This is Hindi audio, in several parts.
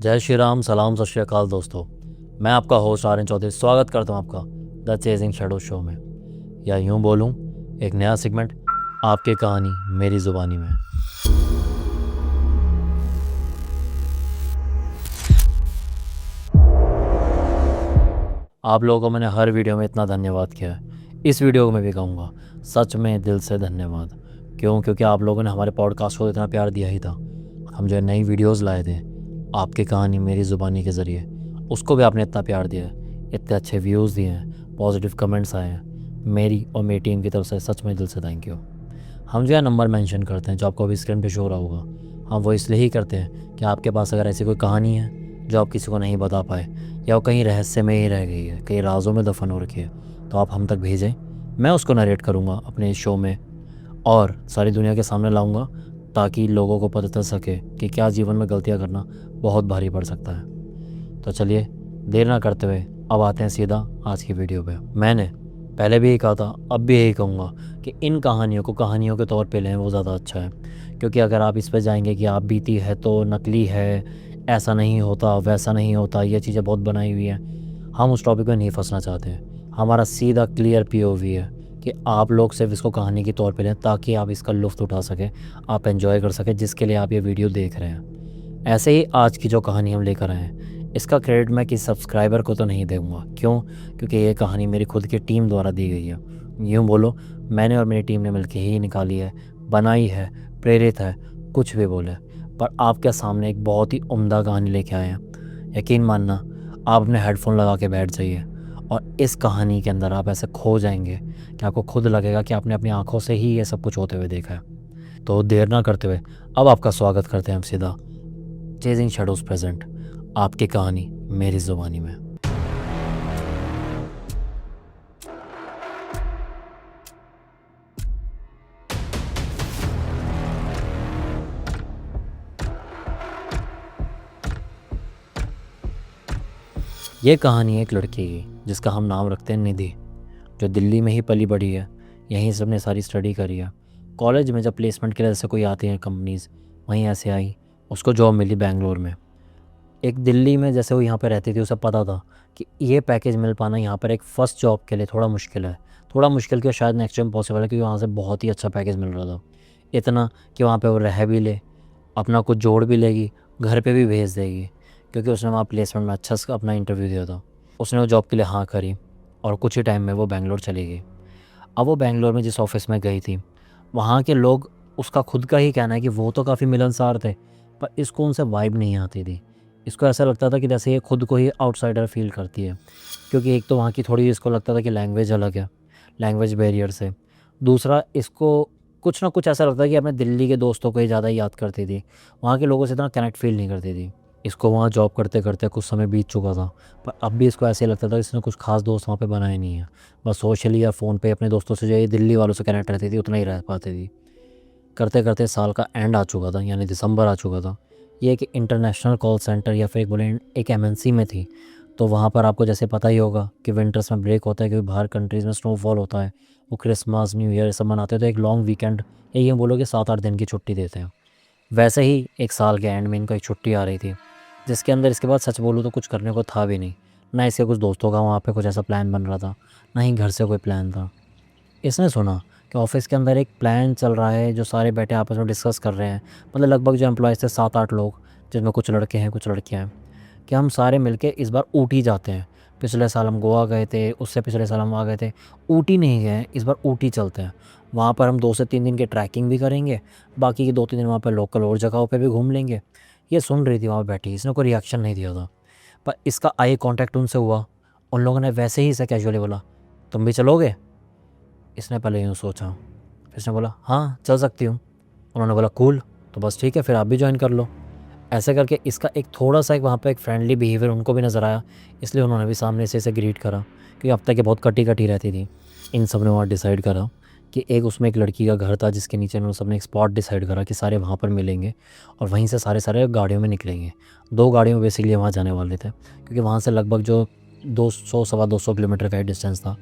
जय श्री राम, सलाम, सत श्री अकाल दोस्तों। मैं आपका होस्ट आर्यन चौधरी स्वागत करता हूं आपका द चेजिंग शैडो शो में, या यूं बोलूं एक नया सेगमेंट, आपकी कहानी मेरी ज़ुबानी में। आप लोगों को मैंने हर वीडियो में इतना धन्यवाद किया है, इस वीडियो को मैं भी कहूँगा सच में दिल से धन्यवाद। क्योंकि आप लोगों ने हमारे पॉडकास्ट को इतना प्यार दिया ही था। हम जो नई वीडियोस लाए थे आपकी कहानी मेरी ज़ुबानी के ज़रिए, उसको भी आपने इतना प्यार दिया है, इतने अच्छे व्यूज़ दिए हैं, पॉजिटिव कमेंट्स आए हैं। मेरी और मेरी टीम की तरफ से सच में दिल से थैंक यू। हम जो है नंबर मेंशन करते हैं जो आपको अभी स्क्रीन पे शो हो रहा होगा, हम वो इसलिए ही करते हैं कि आपके पास अगर ऐसी कोई कहानी है जो आप किसी को नहीं बता पाए, या वो कहीं रहस्य में ही रह गई है, कहीं राज़ों में दफन हो रखी है, तो आप हम तक भेजें। मैं उसको नरेट करूँगा अपने इस शो में और सारी दुनिया के सामने लाऊंगा, ताकि लोगों को पता चल सके कि क्या जीवन में गलतियाँ करना बहुत भारी पड़ सकता है। तो चलिए देर ना करते हुए अब आते हैं सीधा आज की वीडियो पे। मैंने पहले भी यही कहा था, अब भी यही कहूँगा कि इन कहानियों को कहानियों के तौर पे लें, वो ज़्यादा अच्छा है। क्योंकि अगर आप इस पे जाएंगे कि आप बीती है तो नकली है, ऐसा नहीं होता, वैसा नहीं होता, ये चीज़ें बहुत बनाई हुई हैं, हम उस टॉपिक में नहीं फंसना चाहते हैं। हमारा सीधा क्लियर पीओवी है कि आप लोग सिर्फ इसको कहानी के तौर पे लें, ताकि आप इसका लुत्फ़ उठा सकें, आप एंजॉय कर सकें, जिसके लिए आप ये वीडियो देख रहे हैं। ऐसे ही आज की जो कहानी हम लेकर आए हैं, इसका क्रेडिट मैं किसी सब्सक्राइबर को तो नहीं दूंगा। क्यों? क्योंकि ये कहानी मेरी खुद की टीम द्वारा दी गई है। यूँ बोलो मैंने और मेरी टीम ने मिलकर ही निकाली है, बनाई है, प्रेरित है, कुछ भी बोले। पर आपके सामने एक बहुत ही उम्दा कहानी लेके आए हैं। यकीन मानना, आप अपने हेडफोन लगा के बैठ जाइए और इस कहानी के अंदर आप ऐसे खो जाएंगे कि आपको खुद लगेगा कि आपने अपनी आंखों से ही ये सब कुछ होते हुए देखा है। तो देर ना करते हुए अब आपका स्वागत करते हैं हम सीधा चेजिंग शैडोज प्रेजेंट, आपकी कहानी मेरी ज़ुबानी में। ये कहानी एक लड़की की जिसका हम नाम रखते हैं निधि, जो दिल्ली में ही पली बड़ी है, यहीं से अपने सारी स्टडी करी है। कॉलेज में जब प्लेसमेंट के लिए जैसे कोई आती है कंपनीज़, वहीं ऐसे आई, उसको जॉब मिली बेंगलोर में। एक दिल्ली में जैसे वो यहाँ पे रहती थी, उसे पता था कि ये पैकेज मिल पाना यहाँ पर एक फ़र्स्ट जॉब के लिए थोड़ा मुश्किल है। थोड़ा मुश्किल क्यों, शायद नेक्स्ट टाइम पॉसिबल है, क्योंकि वहाँ से बहुत ही अच्छा पैकेज मिल रहा था। इतना कि वहाँ पे वो रह भी ले, अपना कुछ जोड़ भी लेगी, घर पे भी भेज देगी। क्योंकि उसने वहाँ प्लेसमेंट में अच्छा सा अपना इंटरव्यू दिया था। उसने वो जॉब के लिए हाँ करी और कुछ ही टाइम में वो बेंगलोर चली गई। अब वो बेंगलोर में जिस ऑफिस में गई थी, वहाँ के लोग, उसका खुद का ही कहना है कि वो तो काफ़ी मिलनसार थे, पर इसको उनसे वाइब नहीं आती थी। इसको ऐसा लगता था कि जैसे ये खुद को ही आउटसाइडर फील करती है। क्योंकि एक तो वहाँ की थोड़ी, इसको लगता था कि लैंग्वेज अलग है, लैंग्वेज बैरियर से। दूसरा, इसको कुछ ना कुछ ऐसा लगता है कि अपने दिल्ली के दोस्तों को ही ज़्यादा याद करती थी, वहाँ के लोगों से इतना कनेक्ट फील नहीं करती थी। इसको वहाँ जॉब करते करते कुछ समय बीत चुका था, पर अब भी इसको ऐसे लगता था कि इसने कुछ खास दोस्त वहाँ पे बनाए नहीं है। बस सोशली या फ़ोन पे अपने दोस्तों से, जो ये दिल्ली वालों से कनेक्ट रहती थी, उतना ही रह पाती थी। करते करते साल का एंड आ चुका था, यानी दिसंबर आ चुका था। ये एक इंटरनेशनल कॉल सेंटर या फिर एक बोले एक एमएनसी में थी। तो वहाँ पर आपको जैसे पता ही होगा कि विंटर्स में ब्रेक होता है, क्योंकि बाहर कंट्रीज़ में स्नोफॉल होता है, वो क्रिसमस न्यू ईयर सब मनाते हैं, तो एक लॉन्ग वीकेंड, या ये बोलो कि 7-8 दिन की छुट्टी देते हैं। वैसे ही एक साल के एंड में इनको एक छुट्टी आ रही थी, जिसके अंदर इसके बाद सच बोलूँ तो कुछ करने को था भी नहीं। ना इसके कुछ दोस्तों का वहाँ पे कुछ ऐसा प्लान बन रहा था, ना ही घर से कोई प्लान था। इसने सुना कि ऑफिस के अंदर एक प्लान चल रहा है, जो सारे बैठे आपस में डिस्कस कर रहे हैं। मतलब लगभग जो एम्प्लॉयज़ थे 7-8 लोग, जिसमें कुछ लड़के हैं कुछ लड़कियां हैं, कि हम सारे मिलके इस बार ऊटी जाते हैं। पिछले साल हम गोवा गए थे, उससे पिछले साल हम वहाँ गए थे, ऊटी नहीं गए, इस बार ऊटी चलते हैं। वहाँ पर हम 2 से 3 दिन की ट्रैकिंग भी करेंगे, बाकी के 2-3 दिन वहाँ पर लोकल और जगहों पर भी घूम लेंगे। ये सुन रही थी वहाँ बैठी, इसने कोई रिएक्शन नहीं दिया था, पर इसका आई कॉन्टैक्ट उनसे हुआ। उन लोगों ने वैसे ही इसे कैजुअली बोला, तुम भी चलोगे? इसने पहले यूँ सोचा, फिर इसने बोला हाँ चल सकती हूँ। उन्होंने बोला कूल, तो बस ठीक है, फिर आप भी ज्वाइन कर लो। ऐसे करके इसका एक थोड़ा सा एक वहाँ पे एक फ्रेंडली बिहेवियर उनको भी नज़र आया, इसलिए उन्होंने भी सामने से इसे ग्रीट करा। क्योंकि अब तक ये बहुत कटी कटी रहती थी। इन सब ने वहाँ डिसाइड करा कि एक उसमें एक लड़की का घर था, जिसके नीचे उन्होंने सबने एक स्पॉट डिसाइड करा कि सारे वहाँ पर मिलेंगे और वहीं से सारे सारे गाड़ियों में निकलेंगे। 2 गाड़ियों में बेसिकली वहाँ जाने वाले थे, क्योंकि वहाँ से लगभग जो 200-225 किलोमीटर का डिस्टेंस था।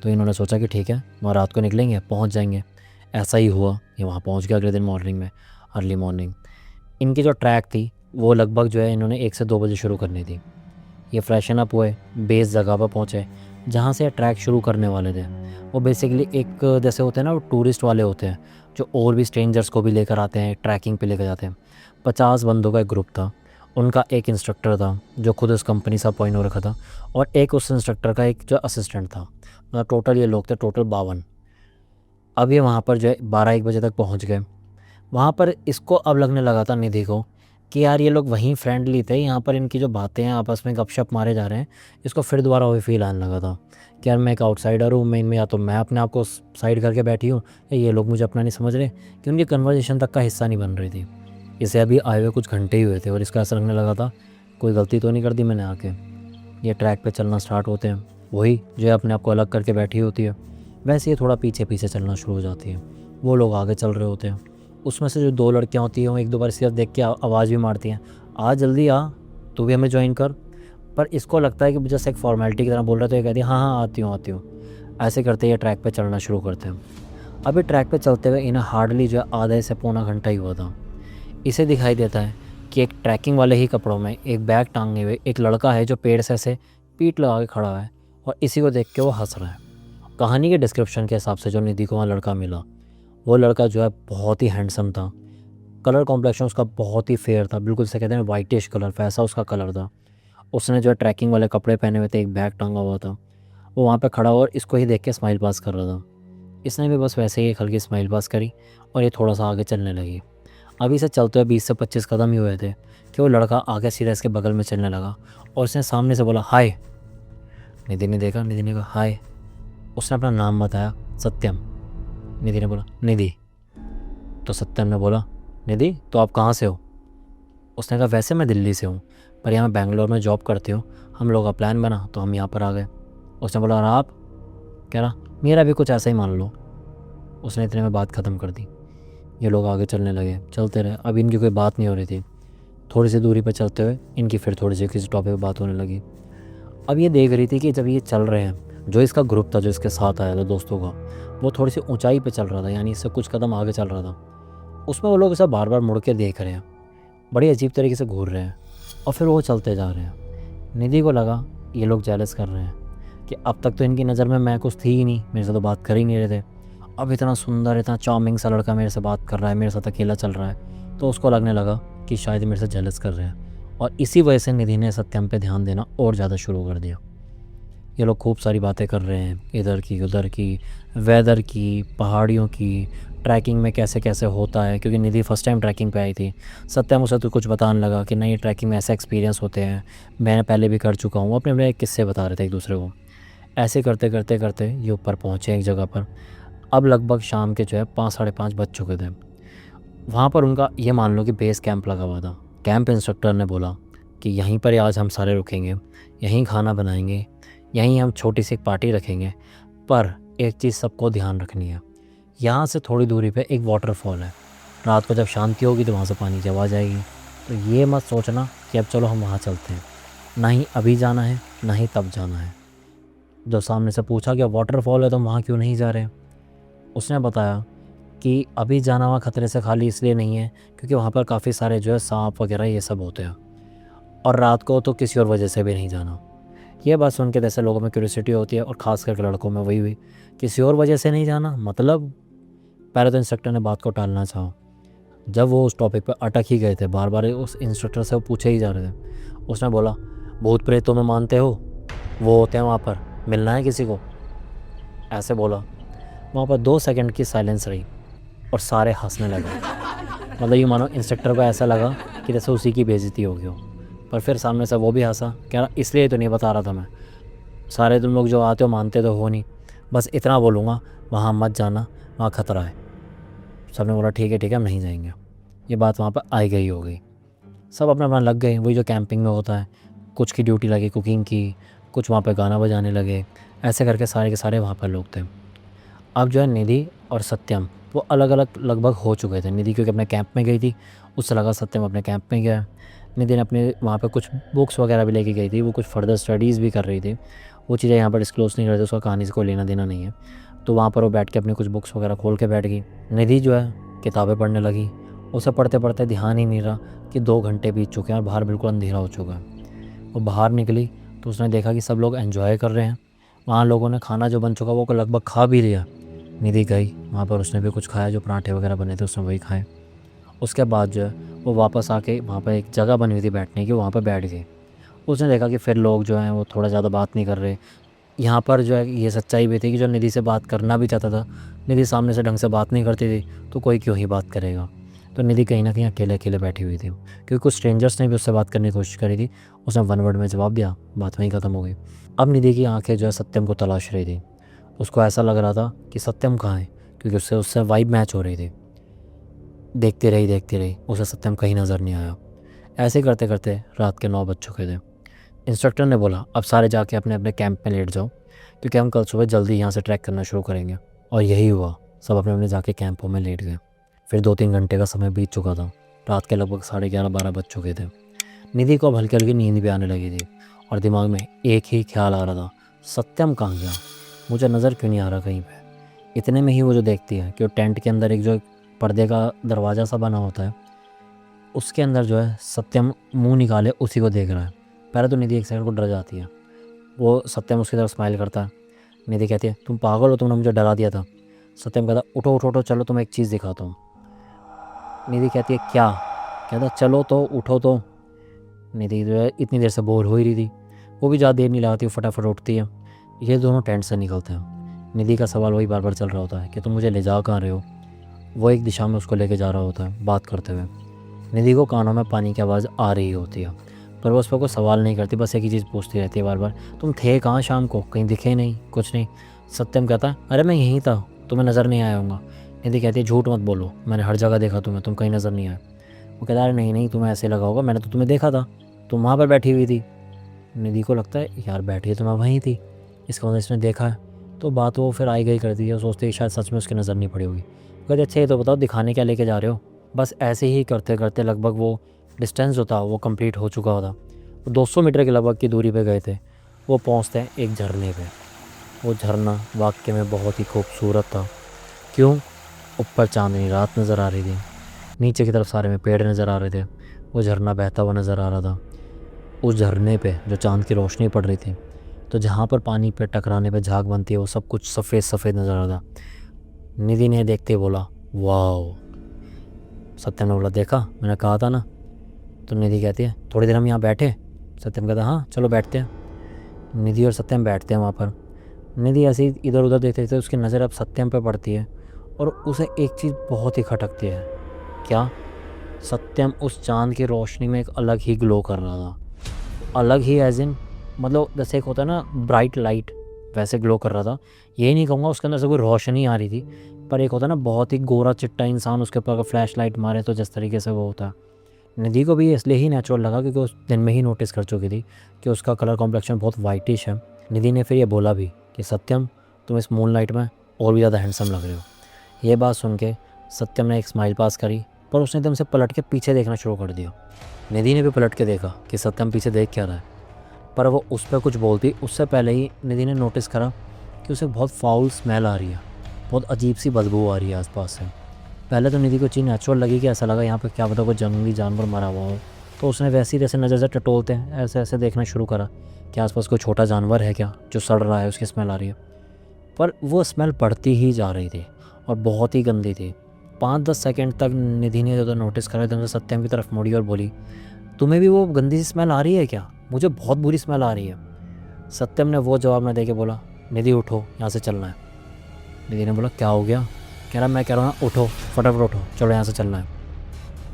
तो इन्होंने सोचा कि ठीक है, वहाँ रात को निकलेंगे, पहुँच जाएंगे। ऐसा ही हुआ, ये वहाँ पहुँच गया अगले दिन मॉर्निंग में, अर्ली मॉर्निंग। इनकी जो ट्रैक थी वो लगभग जो है इन्होंने 1 से 2 बजे शुरू करनी थी। ये फ्रेशन अप हुए, बेस जगह पर पहुँचे जहाँ से ट्रैक शुरू करने वाले थे। वो बेसिकली एक जैसे होते हैं ना, वो टूरिस्ट वाले होते हैं जो और भी स्ट्रेंजर्स को भी लेकर आते हैं, ट्रैकिंग पे लेकर जाते हैं। 50 बंदों का एक ग्रुप था। उनका एक इंस्ट्रक्टर था जो खुद उस कंपनी से अपॉइंट हो रखा था, और एक उस इंस्ट्रक्टर का एक जो असिस्टेंट था। मतलब टोटल ये लोग थे, टोटल 52। अब ये वहाँ पर जो है 12-1 बजे तक पहुँच गए। वहाँ पर इसको अब लगने लगा था, निधि को, कि यार ये लोग वहीं फ्रेंडली थे, यहाँ पर इनकी जो बातें हैं आपस में गपशप मारे जा रहे हैं। इसको फिर दोबारा वही फील आने लगा था कि यार मैं एक आउटसाइडर हूँ, मैं इनमें, या तो मैं अपने आप को साइड करके बैठी हूँ, या ये लोग मुझे अपना नहीं समझ रहे, कि उनकी कन्वर्जेशन तक का हिस्सा नहीं बन रही थी। इसे अभी आए हुए कुछ घंटे ही हुए थे और इसका असर लगने लगा था, कोई गलती तो नहीं कर दी मैंने आके। ये ट्रैक पे चलना स्टार्ट होते हैं, वही जो है अपने आप को अलग करके बैठी होती है, वैसे ये थोड़ा पीछे पीछे चलना शुरू हो जाती है। वो लोग आगे चल रहे होते हैं। उसमें से जो 2 लड़कियाँ होती हैं वो एक दो बार सिर्फ देख के आवाज़ भी मारती हैं, आ जल्दी आ, तू भी हमें ज्वाइन कर। पर इसको लगता है कि जैसे एक फॉर्मेलिटी की तरह बोल रहे, तो ये कहती है हाँ हाँ आती हूँ आती हूँ। ऐसे करते ये ट्रैक पे चलना शुरू करते हैं। अभी ट्रैक पे चलते हुए इन्हें हार्डली जो है आधे से पौना घंटा ही हुआ था। इसे दिखाई देता है कि एक ट्रैकिंग वाले ही कपड़ों में एक बैग टांगे हुए एक लड़का है जो पेड़ से ऐसे पीठ लगा के खड़ा है, और इसी को देख के वो हंस रहा है। कहानी के डिस्क्रिप्शन के हिसाब से जो निधि को वहाँ लड़का मिला, वो लड़का जो है बहुत ही हैंडसम था। कलर कॉम्प्लेक्शन उसका बहुत ही फेयर था, बिल्कुल से कहते हैं वाइटिश कलर, वैसा उसका कलर था। उसने जो है ट्रैकिंग वाले कपड़े पहने हुए थे, एक बैग टांगा हुआ था। वो वहाँ पे खड़ा हुआ और इसको ही देख के स्माइल पास कर रहा था। इसने भी बस वैसे ही एक हल्की स्माइल पास करी और ये थोड़ा सा आगे चलने लगी। अभी से चलते हुए 20 से 25 कदम ही हुए थे कि वो लड़का आगे सीधा इसके बगल में चलने लगा और उसने सामने से बोला हाय। निधि ने देखा, निधि ने कहा हाय। उसने अपना नाम बताया, सत्यम। निधि ने बोला निधि। तो सत्यम ने बोला निधि तो आप कहाँ से हो? उसने कहा वैसे मैं दिल्ली से हूँ, पर यहाँ मैं बेंगलोर में जॉब करती हूँ, हम लोग का प्लान बना तो हम यहाँ पर आ गए। उसने बोला और आप? कह रहा मेरा भी कुछ ऐसा ही मान लो। उसने इतने में बात ख़त्म कर दी। ये लोग आगे चलने लगे, चलते रहे। अब इनकी कोई बात नहीं हो रही थी। थोड़ी सी दूरी पर चलते हुए इनकी फिर थोड़ी सी किसी टॉपिक पर बात होने लगी। अब ये देख रही थी कि जब ये चल रहे हैं, जो इसका ग्रुप था जो इसके साथ आया था दोस्तों का, वो थोड़ी सी ऊंचाई पे चल रहा था, यानी इससे कुछ कदम आगे चल रहा था। उसमें वो लोग इसे बार बार मुड़ के देख रहे हैं, बड़ी अजीब तरीके से घूर रहे हैं, और फिर वो चलते जा रहे हैं। निधि को लगा ये लोग जेलस कर रहे हैं कि अब तक तो इनकी नज़र में मैं कुछ थी ही नहीं, मेरे से तो बात कर ही नहीं रहे थे। अब इतना सुंदर, इतना चार्मिंग सा लड़का मेरे से बात कर रहा है, मेरे साथ अकेला चल रहा है, तो उसको लगने लगा कि शायद मेरे से जेलस कर रहे हैं। और इसी वजह से निधि ने सत्यम पे ध्यान देना और ज़्यादा शुरू कर दिया। ये लोग खूब सारी बातें कर रहे हैं, इधर की उधर की, वेदर की, पहाड़ियों की, ट्रैकिंग में कैसे कैसे होता है, क्योंकि निधि फर्स्ट टाइम ट्रैकिंग पे आई थी। सत्यम उसे तो कुछ बताने लगा कि नहीं ट्रैकिंग में ऐसे एक्सपीरियंस होते हैं, मैंने पहले भी कर चुका हूँ। अपने अपने किस्से बता रहे थे एक दूसरे को। ऐसे करते करते करते ये ऊपर पहुँचे एक जगह पर। अब लगभग शाम के जो है 5 साढ़े 5 बज चुके थे। वहाँ पर उनका ये मान लो कि बेस कैंप लगा हुआ था। कैंप इंस्ट्रक्टर ने बोला कि यहीं पर आज हम सारे रुकेंगे, यहीं खाना बनाएंगे, यहीं हम छोटी सी एक पार्टी रखेंगे। पर एक चीज़ सबको ध्यान रखनी है, यहाँ से थोड़ी दूरी पे एक वाटरफॉल है, रात को जब शांति होगी तो वहाँ से पानी की आवाज़ आएगी। तो ये मत सोचना कि अब चलो हम वहाँ चलते हैं, ना ही अभी जाना है ना ही तब जाना है। जो सामने से पूछा कि वाटरफॉल है तो वहाँ क्यों नहीं जा रहे, उसने बताया कि अभी जाना वहाँ खतरे से खाली इसलिए नहीं है क्योंकि वहाँ पर काफ़ी सारे जो है सांप वगैरह ये सब होते हैं, और रात को तो किसी और वजह से भी नहीं जाना। ये बात सुन के जैसे लोगों में क्यूरियोसिटी होती है, और ख़ास करके लड़कों में वही हुई, किसी और वजह से नहीं जाना मतलब। पहले तो इंस्ट्रक्टर ने बात को टालना चाहा। जब वो उस टॉपिक पर अटक ही गए थे, बार बार उस इंस्ट्रक्टर से वो पूछे ही जा रहे थे, उसने बोला भूत प्रेतों में मानते हो, वो होते हैं वहाँ पर, मिलना है किसी को, ऐसे बोला। वहाँ पर 2 सेकंड की साइलेंस रही और सारे हंसने लगे। मतलब ये मानो इंस्ट्रक्टर को ऐसा लगा कि जैसे उसी की बेइज्जती हो गई हो। पर फिर सामने से वो भी हंसा, कह रहा इसलिए तो नहीं बता रहा था मैं, सारे तुम लोग जो आते हो मानते तो हो नहीं, बस इतना बोलूँगा वहाँ मत जाना, वहाँ खतरा है। सबने बोला ठीक है हम नहीं जाएंगे। ये बात वहाँ पर आई गई हो गई। सब अपना अपना लग गए, वही जो कैंपिंग में होता है, कुछ की ड्यूटी लगी कुकिंग की, कुछ वहाँ पर गाना बजाने लगे। ऐसे करके सारे के सारे वहाँ पर लोग थे। अब जो है निधि और सत्यम वो अलग अलग लगभग हो चुके थे। निधि क्योंकि अपने कैंप में गई थी, उससे लगा सत्यम अपने कैंप में गया। निधि ने अपने वहाँ पे कुछ बुक्स वगैरह भी लेके गई थी, वो कुछ फर्दर स्टडीज़ भी कर रही थी। वो चीज़ें यहाँ पर डिस्क्लोज़ नहीं करते, उसका कहानी से कोई लेना देना नहीं है। तो वहाँ पर वो बैठ के अपनी कुछ बुक्स वगैरह खोल के बैठ गई। निधि जो है किताबें पढ़ने लगी, उसे पढ़ते पढ़ते ध्यान ही नहीं रहा कि 2 घंटे बीत चुके हैं और बाहर बिल्कुल अंधेरा हो चुका है। वो बाहर निकली तो उसने देखा कि सब लोग एंजॉय कर रहे हैं। वहाँ लोगों ने खाना जो बन चुका वो को लगभग खा भी लिया। निधि गई वहाँ पर, उसने भी कुछ खाया, जो पराठे वगैरह बने थे उसने वही खाए। उसके बाद जो है वो वापस आके वहाँ पर एक जगह बनी हुई थी बैठने की, वहाँ पर बैठ गई। उसने देखा कि फिर लोग जो हैं वो थोड़ा ज़्यादा बात नहीं कर रहे। यहाँ पर जो है ये सच्चाई भी थी कि जो निधि से बात करना भी चाहता था, निधि सामने से ढंग से बात नहीं करती थी, तो कोई क्यों ही बात करेगा। तो निधि कहीं ना कहीं अकेले अकेले बैठी हुई थी, क्योंकि कुछ स्ट्रेंजर्स ने भी उससे बात करने की कोशिश करी थी। उसने 1 वर्ड में जवाब दिया, बात वहीं ख़त्म हो गई। अब निधि की आंखें जो है सत्यम को तलाश रही थी। उसको ऐसा लग रहा था कि सत्यम कहाँ है, क्योंकि उससे उससे वाइब मैच हो रही थी। देखती रही, उसे सत्यम कहीं नज़र नहीं आया। ऐसे करते करते रात के 9 बज चुके थे। इंस्ट्रक्टर ने बोला, अब सारे जाके अपने अपने कैंप में लेट जाओ, क्योंकि हम कल सुबह जल्दी यहाँ से ट्रैक करना शुरू करेंगे। और यही हुआ, सब अपने अपने जाके कैंपों में लेट गए। फिर 2-3 घंटे का समय बीत चुका था। रात के लगभग 11:30-12 बज चुके थे। निधि को अब हल्की हल्की नींद भी आने लगी थी और दिमाग में एक ही ख्याल आ रहा था, सत्यम कहाँ गया, मुझे नज़र क्यों नहीं आ रहा कहीं पे। इतने में ही वो जो देखती है कि वो टेंट के अंदर एक जो पर्दे का दरवाज़ा सा बना होता है, उसके अंदर जो है सत्यम मुंह निकाले उसी को देख रहा है। पहले तो निधि एक सेकंड को डर जाती है। वो सत्यम उसकी तरफ स्माइल करता है। निधि कहती है, तुम पागल हो, तुमने मुझे डरा दिया था। सत्यम कहता, उठो उठो उठो, चलो तुम्हें एक चीज़ दिखाता हूँ। निधि कहती है, क्या? कहता, चलो तो, उठो तो। निधि जो है इतनी देर से बोर हो ही रही थी, वो भी ज़्यादा देर नहीं लगाती, फटाफट उठती है। ये दोनों टेंट से निकलते हैं। निधि का सवाल वही बार बार चल रहा होता है कि तुम मुझे ले जा कहाँ रहे हो। वो एक दिशा में उसको लेके जा रहा होता है बात करते हुए। निधि को कानों में पानी की आवाज़ आ रही होती है, पर वो उस पर कोई सवाल नहीं करती, बस एक ही चीज़ पूछती रहती है बार बार, तुम थे कहाँ शाम को, कहीं दिखे नहीं, कुछ नहीं। सत्यम कहता है, अरे मैं यहीं था, तुम्हें नज़र नहीं आया होगा। निधि कहती है, झूठ मत बोलो, मैंने हर जगह देखा तुम्हें, तुम कहीं नज़र नहीं आए। वो कहता है, अरे नहीं नहीं, तुम्हें ऐसे लगा होगा, मैंने तो तुम्हें देखा था, तुम वहाँ पर बैठी हुई थी। निधि को लगता है, यार बैठी तो मैं वहीं थी, इसका मतलब इसने देखा है। तो बात वो फिर आई गई करती है, सोचते ही शायद सच में उसकी नज़र नहीं पड़ी होगी। कहते, अच्छा ये तो बताओ, दिखाने क्या लेके जा रहे हो। बस ऐसे ही करते करते लगभग वो डिस्टेंस जो था वो कंप्लीट हो चुका था। 200 मीटर के लगभग की दूरी पे गए थे। वो पहुंचते हैं एक झरने पे। वो झरना वाकई में बहुत ही खूबसूरत था। क्यों? ऊपर चांदनी रात नज़र आ रही थी, नीचे की तरफ सारे में पेड़ नज़र आ रहे थे, वो झरना बहता हुआ नज़र आ रहा था। उस झरने पे जो चांद की रोशनी पड़ रही थी, तो जहाँ पर पानी पे टकराने पे झाग बनती है, वो सब कुछ सफ़ेद सफ़ेद नज़र आ रहा था। निधि ने देखते ही बोला, वाओ। सत्यम ने बोला, देखा, मैंने कहा था ना। तो निधि कहती है, थोड़ी देर हम यहाँ बैठे। सत्यम कहता, हाँ चलो बैठते हैं। निधि और सत्यम बैठते हैं वहाँ पर। निधि ऐसे ही इधर उधर देखते थे, उसकी नज़र अब सत्यम पे पड़ती है और उसे एक चीज़ बहुत ही खटकती है। क्या? सत्यम उस चांद की रोशनी में एक अलग ही ग्लो कर रहा था। अलग ही एज इन, मतलब जैसे एक होता है ना ब्राइट लाइट, वैसे ग्लो कर रहा था। ये नहीं कहूँगा उसके अंदर से कोई रोशनी आ रही थी, पर एक होता है ना बहुत ही गोरा चिट्टा इंसान, उसके ऊपर अगर फ्लैश लाइट मारे तो जिस तरीके से वो होता है। निधि को भी इसलिए ही नेचुरल लगा क्योंकि उस दिन में ही नोटिस कर चुकी थी कि उसका कलर कॉम्प्लेक्शन बहुत वाइटिश है। निधि ने फिर ये बोला भी कि सत्यम, तुम इस मून लाइट में और भी ज़्यादा हैंडसम लग रहे हो। ये बात सुन के सत्यम ने एक स्माइल पास करी, पर उसने एकदम से पलट के पीछे देखना शुरू कर दिया। निधि ने भी पलट के देखा कि सत्यम पीछे देख क्या रहा है, पर वो उस पर कुछ बोलती उससे पहले ही निधि ने नोटिस करा कि उसे बहुत फाउल स्मेल आ रही है, बहुत अजीब सी बदबू आ रही है आसपास से। पहले तो निधि को चीज़ नेचुरल लगी कि ऐसा लगा यहाँ पे क्या पता कोई जंगली जानवर मरा हुआ हो, तो उसने वैसे ही जैसे नज़र से टटोलते हैं ऐसे ऐसे देखना शुरू करा कि आसपास कोई छोटा जानवर है क्या जो सड़ रहा है, उसकी स्मेल आ रही है। पर वो स्मेल बढ़ती ही जा रही थी और बहुत ही गंदी थी। 5-10 सेकंड तक निधि ने जो नोटिस करा, एकदम से सत्यम की तरफ मुड़ी और बोली, तुम्हें भी वो गंदी सी स्मेल आ रही है क्या? मुझे बहुत बुरी स्मेल आ रही है। सत्यम ने वो जवाब न दे के बोला, निधि उठो, यहाँ से चलना है। निधि ने बोला, क्या हो गया? कह रहा, मैं कह रहा हूँ ना, उठो, फटाफट उठो, चलो यहाँ से चलना है।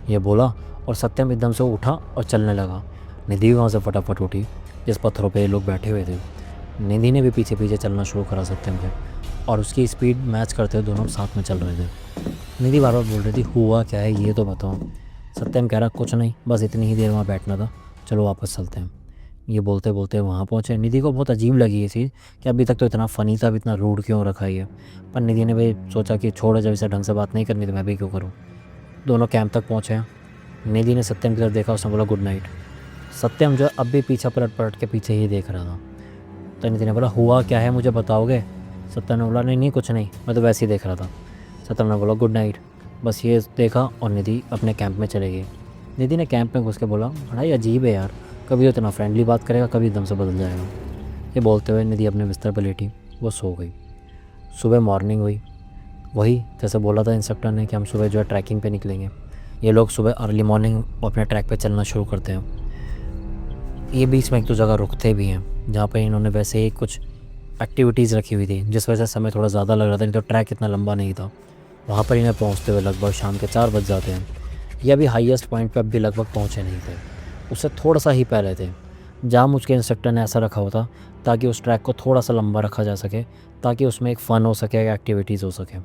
ये बोला और सत्यम एकदम से उठा और चलने लगा। निधि भी वहाँ से फटाफट उठी जिस पत्थरों पे ये लोग बैठे हुए थे। निधि ने भी पीछे पीछे चलना शुरू करा सत्यम के, और उसकी स्पीड मैच करते हुए दोनों साथ में चल रहे थे। निधि बार बार बोल रही थी, हुआ क्या है ये तो बताओ। सत्यम कह रहा, कुछ नहीं, बस इतनी ही देर वहाँ बैठना था, चलो वापस चलते हैं। ये बोलते बोलते वहाँ पहुँचे। निधि को बहुत अजीब लगी ये चीज़ कि अभी तक तो इतना फ़नी था, अभी इतना रूड क्यों रखा है। पर निधि ने भाई सोचा कि छोड़ो, जब इसे ढंग से बात नहीं करनी तो मैं भी क्यों करूँ। दोनों कैंप तक पहुँचे। निधि ने सत्यम की तरफ देखा, उसने बोला, गुड नाइट। सत्यम जो अब भी पीछा पलट पलट के पीछे ही देख रहा था। तो निधि ने बोला, हुआ क्या है, मुझे बताओगे? सत्यम ने बोला, नहीं नहीं कुछ नहीं, मैं तो वैसे ही देख रहा था। सत्यम ने बोला, गुड नाइट। बस ये देखा और निधि अपने कैंप में चले गई। निधि ने कैंप में घुस के बोला, बड़ा ही अजीब है यार, कभी तो इतना फ्रेंडली बात करेगा, कभी एकदम से बदल जाएगा। ये बोलते हुए निधि अपने बिस्तर पर लेटी, वो सो गई। सुबह मॉर्निंग हुई, वही जैसे बोला था इंस्ट्रक्टर ने कि हम सुबह जो है ट्रैकिंग पे निकलेंगे। ये लोग सुबह अर्ली मॉर्निंग अपने ट्रैक पे चलना शुरू करते हैं। ये बीच में एक दो जगह रुकते भी हैं जहाँ पे इन्होंने वैसे ही कुछ एक्टिविटीज़ रखी हुई थी, जिस वजह से समय थोड़ा ज़्यादा लग रहा था, नहीं तो ट्रैक इतना लंबा नहीं था। वहाँ पर इन्हें पहुँचते हुए लगभग शाम के 4 बज जाते हैं। ये अभी हाईएस्ट पॉइंट पे अब भी लगभग पहुँचे नहीं थे, उससे थोड़ा सा ही पहले थे। जानबूझ के इंस्ट्रक्टर ने ऐसा रखा होता ताकि उस ट्रैक को थोड़ा सा लंबा रखा जा सके, ताकि उसमें एक फ़न हो सके, एक्टिविटीज़ हो सके।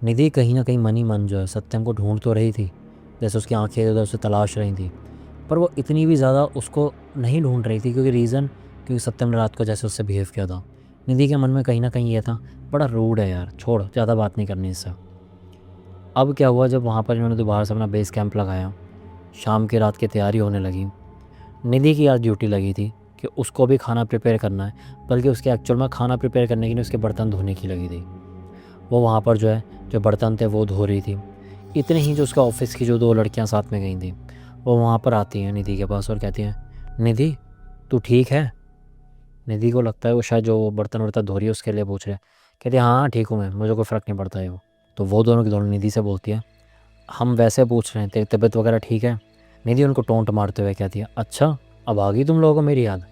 निधि कहीं ना कहीं मन ही मन जो है सत्यम को ढूंढ तो रही थी, जैसे उसकी आंखें इधर उसे तलाश रही थी, पर वो इतनी भी ज़्यादा उसको नहीं ढूंढ रही थी, क्योंकि सत्यम ने रात को जैसे उससे बिहेव किया था। निधि के मन में कहीं ना कहीं ये था, बड़ा रूड है यार, छोड़, ज़्यादा बात नहीं करनी इससे। अब क्या हुआ, जब वहाँ पर इन्होंने दोबारा से अपना बेस कैंप लगाया, शाम की रात की तैयारी होने लगी। निधि की आज ड्यूटी लगी थी कि उसको भी खाना प्रिपेयर करना है, बल्कि उसके एक्चुअल में खाना प्रिपेयर करने की नहीं, उसके बर्तन धोने की लगी थी। वो वहाँ पर जो है जो बर्तन थे वो धो रही थी। इतने ही जो उसका ऑफिस की जो 2 लड़कियाँ साथ में गई थी, वो वहाँ पर आती हैं निधि के पास और कहती हैं, निधि तू ठीक है? निधि को लगता है वो शायद जो बर्तन वर्तन धो रही है उसके लिए पूछ रहे हैं। कहती है, हाँ ठीक हूँ मैं, मुझे कोई फ़र्क नहीं पड़ता है वो। तो वो दोनों की दोनों निधि से बोलती है, हम वैसे पूछ रहे हैं तेरी तबीयत वगैरह ठीक है? निधि उनको टोंट मारते हुए कहती है, अच्छा अब आ गई तुम लोगों को मेरी याद?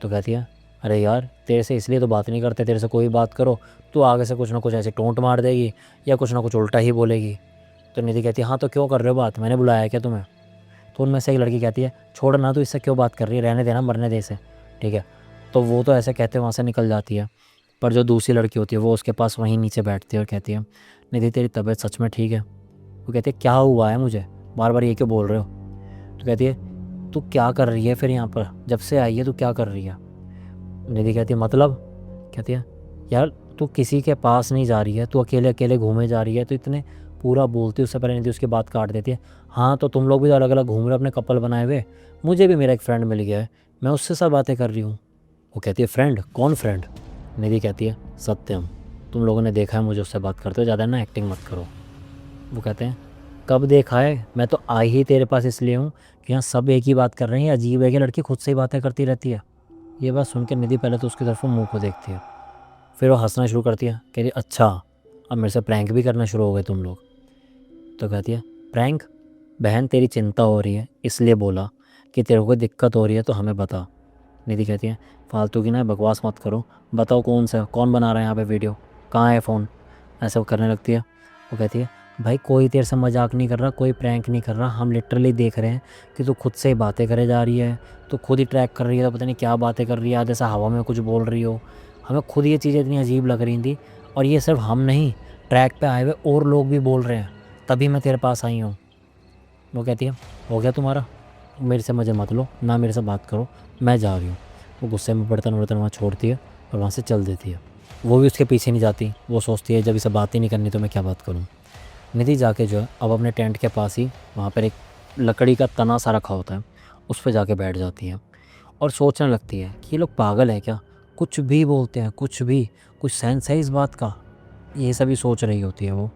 तो कहती है, अरे यार तेरे से इसलिए तो बात नहीं करते, तेरे से कोई बात करो तो आगे से कुछ ना कुछ ऐसे टोंट मार देगी या कुछ ना कुछ उल्टा ही बोलेगी। तो निधि कहती है, हाँ तो क्यों कर रहे हो बात, मैंने बुलाया है क्या तुम्हें? तो उनमें से एक लड़की कहती है, छोड़ ना, तो इससे क्यों बात कर रही है, रहने देना, मरने दे इसे, ठीक है। तो वो तो ऐसे कहते वहाँ से निकल जाती है, पर जो दूसरी लड़की होती है वो उसके पास वहीं नीचे बैठती है और कहती है, निधि तेरी तबीयत सच में ठीक है? वो कहती है, क्या हुआ है मुझे, बार बार ये क्यों बोल रहे हो? तो कहती है, तू क्या कर रही है फिर यहाँ पर, जब से आई है तू क्या कर रही है? निधि कहती है, मतलब? कहती है, यार तू किसी के पास नहीं जा रही है, तू अकेले अकेले घूमे जा रही है, तो इतने पूरा बोलती है। उससे पहले निधि उसकी बात काट देती है, हाँ तो तुम लोग भी तो अलग अलग घूम रहे हो अपने कपल बनाए हुए, मुझे भी मेरा एक फ्रेंड मिल गया है, मैं उससे सब बातें कर रही हूँ। वो कहती है, फ्रेंड? कौन फ्रेंड? निधि कहती है, सत्यम, तुम लोगों ने देखा है मुझे उससे बात करते हो, ज़्यादा ना एक्टिंग मत करो। वो कहते हैं, कब देखा है, मैं तो आई ही तेरे पास इसलिए हूँ कि यहाँ सब एक ही बात कर रहे हैं, अजीब है कि लड़की खुद से ही बातें करती रहती है। ये बात सुन के निधि पहले तो उसकी तरफ मुंह को देखती है, फिर वो हंसना शुरू करती है, कहती है, अच्छा अब मेरे से प्रैंक भी करना शुरू हो गए तुम लोग? तो कहती है, प्रैंक? बहन तेरी चिंता हो रही है इसलिए बोला कि तेरे को कोई दिक्कत हो रही है तो हमें बता। निधि कहती है, फालतू की ना बकवास मत करो, बताओ कौन बना रहा है यहाँ पे वीडियो, कहाँ है फ़ोन? ऐसा वो करने लगती है। वो कहती है, भाई कोई तेरे से मजाक नहीं कर रहा, कोई प्रैंक नहीं कर रहा, हम लिटरली देख रहे हैं कि तू खुद से ही बातें करे जा रही है, तो खुद ही ट्रैक कर रही है, तो पता नहीं क्या बातें कर रही है, जैसा हवा में कुछ बोल रही हो। हमें खुद ये चीज़ें इतनी अजीब लग रही थी, और ये सिर्फ हम नहीं, ट्रैक पे आए हुए और लोग भी बोल रहे हैं, तभी मैं तेरे पास आई हूँ। वो कहती है, हो गया तुम्हारा, मेरे से मज़े मत लो, ना मेरे से बात करो, मैं जा रही हूँ। वो गुस्से में बर्तन वर्तन वहाँ छोड़ती है और वहाँ से चल देती है। वो भी उसके पीछे नहीं जाती, वो सोचती है जब इसे बात ही नहीं करनी तो मैं क्या बात करूँ। निधि जाके जो है अब अपने टेंट के पास ही वहाँ पर एक लकड़ी का तना सा रखा होता है, उस पर जाके बैठ जाती है और सोचने लगती है कि ये लोग पागल है क्या, कुछ भी बोलते हैं, कुछ भी, कुछ सेंस है इस बात का, ये सभी सोच रही होती है वो।